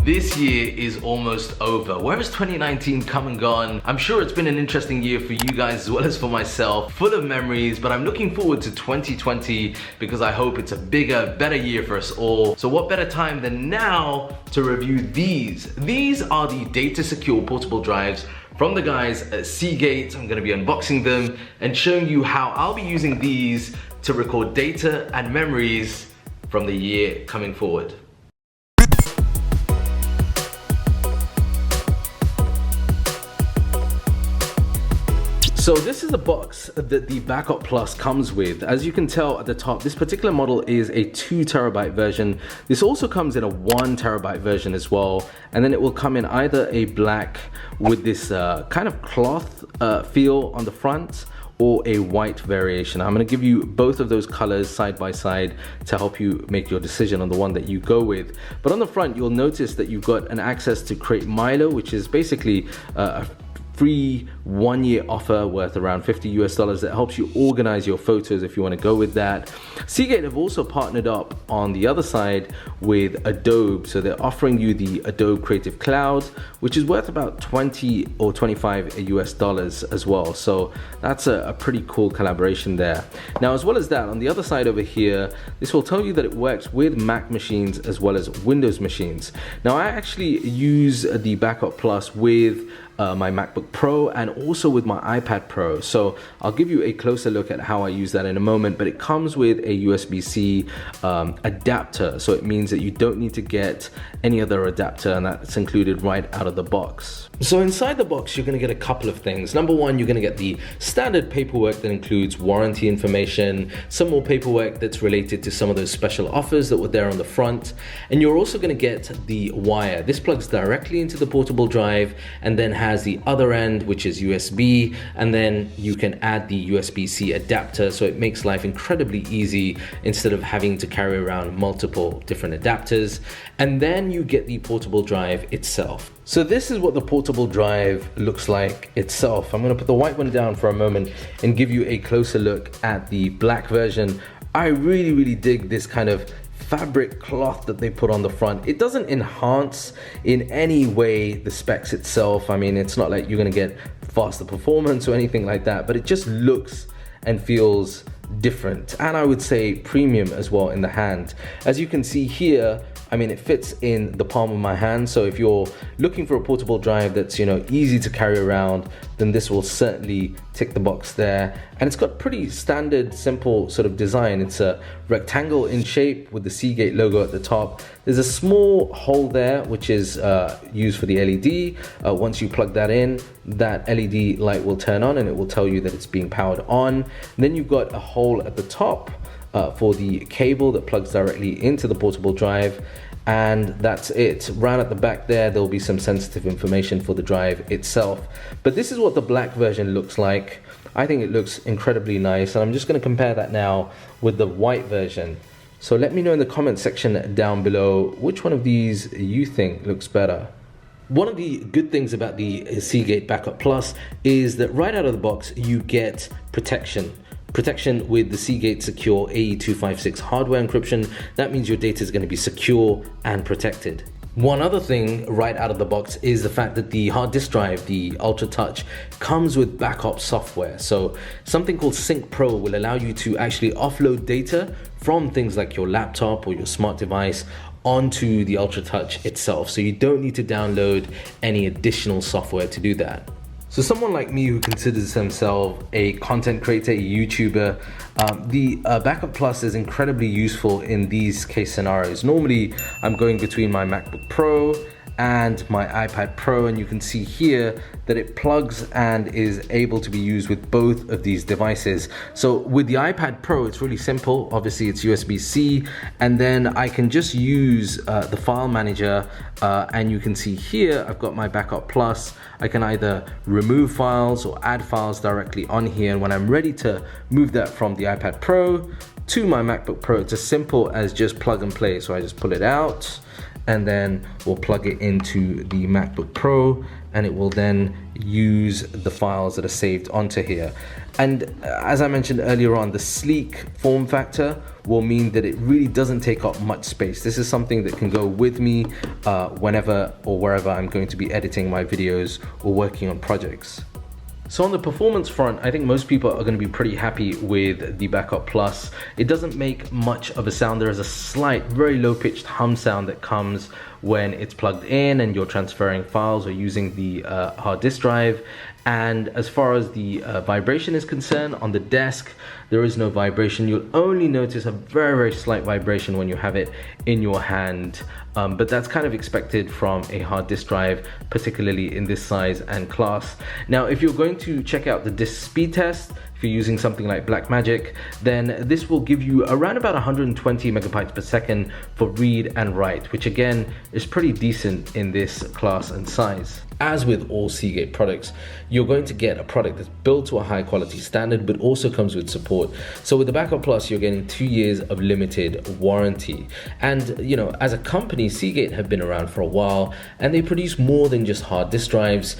This year is almost over. Where has 2019 come and gone? I'm sure it's been an interesting year for you guys as well as for myself, full of memories, but I'm looking forward to 2020 because I hope it's a bigger, better year for us all. So what better time than now to review these? These are the data secure portable drives from the guys at Seagate. I'm gonna be unboxing them and showing you how I'll be using these to record data and memories from the year coming forward. So this is the box that the Backup Plus comes with. As you can tell at the top, this particular model is a 2 terabyte version. This also comes in a 1 terabyte version as well. And then it will come in either a black with this kind of cloth feel on the front, or a white variation. I'm gonna give you both of those colors side by side to help you make your decision on the one that you go with. But on the front, you'll notice that you've got an access to Create Milo, which is basically a free 1-year offer worth around $50 US that helps you organize your photos if you want to go with that. Seagate have also partnered up on the other side with Adobe, so they're offering you the Adobe Creative Cloud, which is worth about 20 or 25 US dollars as well. So that's a pretty cool collaboration there. Now, as well as that, on the other side over here, this will tell you that it works with Mac machines as well as Windows machines. Now, I actually use the Backup Plus with my MacBook Pro and also with my iPad Pro. So I'll give you a closer look at how I use that in a moment, but it comes with a USB-C adapter. So it means that you don't need to get any other adapter, and that's included right out of the box. So inside the box, you're gonna get a couple of things. Number one, you're gonna get the standard paperwork that includes warranty information, some more paperwork that's related to some of those special offers that were there on the front. And you're also gonna get the wire. This plugs directly into the portable drive and then has the other end, which is USB, and then you can add the USB-C adapter, so it makes life incredibly easy instead of having to carry around multiple different adapters. And then you get the portable drive itself. So this is what the portable drive looks like itself. I'm gonna put the white one down for a moment and give you a closer look at the black version. I really dig this kind of fabric cloth that they put on the front. It doesn't enhance in any way the specs itself. I mean, it's not like you're gonna get faster performance or anything like that, but it just looks and feels different, and I would say premium as well in the hand. As you can see here, I mean, it fits in the palm of my hand, so if you're looking for a portable drive that's, you know, easy to carry around, then this will certainly tick the box there. And it's got pretty standard, simple sort of design. It's a rectangle in shape with the Seagate logo at the top. There's a small hole there, which is used for the LED. Once you plug that in, that LED light will turn on and it will tell you that it's being powered on. And then you've got a hole at the top for the cable that plugs directly into the portable drive, and that's it. Round at the back there'll be some sensitive information for the drive itself. But this is what the black version looks like. I think it looks incredibly nice, and I'm just going to compare that now with the white version. So let me know in the comment section down below which one of these you think looks better. One of the good things about the Seagate Backup Plus is that right out of the box you get protection with the Seagate Secure AE256 hardware encryption. That means your data is going to be secure and protected. One other thing right out of the box is the fact that the hard disk drive, the Ultra Touch, comes with backup software. So something called Sync Pro will allow you to actually offload data from things like your laptop or your smart device onto the Ultra Touch itself. So you don't need to download any additional software to do that. So someone like me who considers himself a content creator, a YouTuber, the Backup Plus is incredibly useful in these case scenarios. Normally, I'm going between my MacBook Pro and my iPad Pro, and you can see here that it plugs and is able to be used with both of these devices. So with the iPad Pro, it's really simple. Obviously it's USB-C, and then I can just use the file manager, and you can see here I've got my Backup Plus. I can either remove files or add files directly on here, and when I'm ready to move that from the iPad Pro to my MacBook Pro, it's as simple as just plug and play. So I just pull it out, and then we'll plug it into the MacBook Pro, and it will then use the files that are saved onto here. And as I mentioned earlier on, the sleek form factor will mean that it really doesn't take up much space. This is something that can go with me whenever or wherever I'm going to be editing my videos or working on projects. So on the performance front, I think most people are going to be pretty happy with the Backup Plus. It doesn't make much of a sound. There is a slight, very low-pitched hum sound that comes when it's plugged in and you're transferring files or using the hard disk drive. And as far as the vibration is concerned, on the desk, there is no vibration. You'll only notice a very, very slight vibration when you have it in your hand. But that's kind of expected from a hard disk drive, particularly in this size and class. Now, if you're going to check out the disk speed test, if you're using something like Blackmagic, then this will give you around about 120 megabytes per second for read and write, which again is pretty decent in this class and size. As with all Seagate products, you're going to get a product that's built to a high quality standard, but also comes with support. So with the Backup Plus, you're getting 2 years of limited warranty. And you know, as a company, Seagate have been around for a while, and they produce more than just hard disk drives.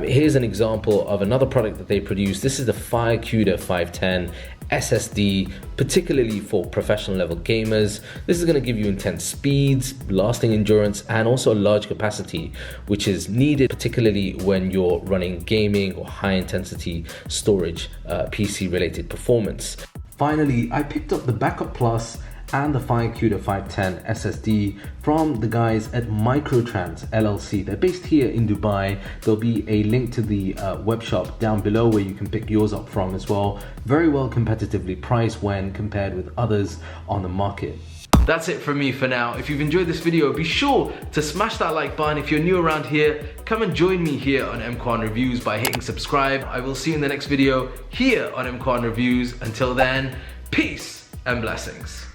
Here's an example of another product that they produce. This is the FireCuda 510 SSD, particularly for professional level gamers. This is going to give you intense speeds, lasting endurance, and also a large capacity, which is needed particularly when you're running gaming or high intensity storage PC related performance. Finally, I picked up the Backup Plus and the FireCuda 510 SSD from the guys at Microtrans LLC. They're based here in Dubai. There'll be a link to the web shop down below where you can pick yours up from as well. Very well competitively priced when compared with others on the market. That's it from me for now. If you've enjoyed this video, be sure to smash that like button. If you're new around here, come and join me here on EMKWAN Reviews by hitting subscribe. I will see you in the next video here on EMKWAN Reviews. Until then, peace and blessings.